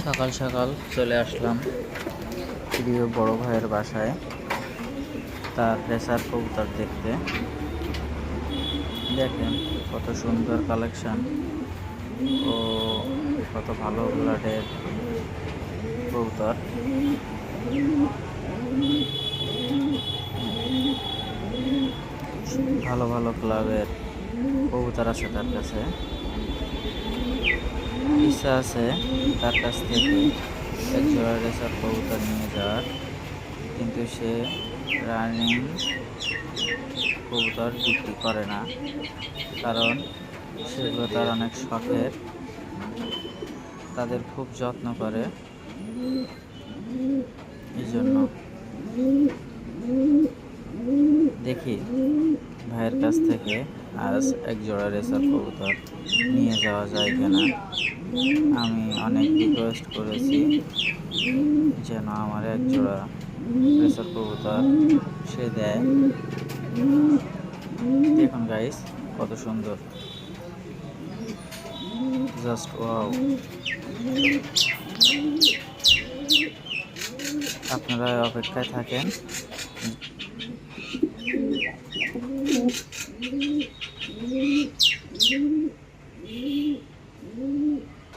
সকাল সকাল চলে আসলাম প্রিয় বড় ভাইয়ের বাসায় তার রেসার কবুতর দেখতে। দেখেন কত সুন্দর কালেকশন ও কত ভালো ব্লাডের কবুতর। ভালো ভালো ক্লাবের কবুতর আছে তার কাছে। ইচ্ছা আছে তার কাছ থেকে এক জোড়া রেসার কবুতর নিয়ে যাওয়ার, কিন্তু সে রানিং কবুতর বিক্রি করে না, কারণ সেগুলো তার অনেক শখের, তাদের খুব যত্ন করে। এই জন্য দেখি ভাইয়ের কাছ থেকে আজ এক জোড়া রেসার কবুতর নিয়ে যাওয়া যায় কিনা। আমি অনেক রিকোয়েস্ট করেছি যেন আমার এক জোড়া রেসার কবুতর সে দেয়। দেখুন গাইস কত সুন্দর, জাস্ট ওয়াও। আপনারা অপেক্ষায় থাকেন।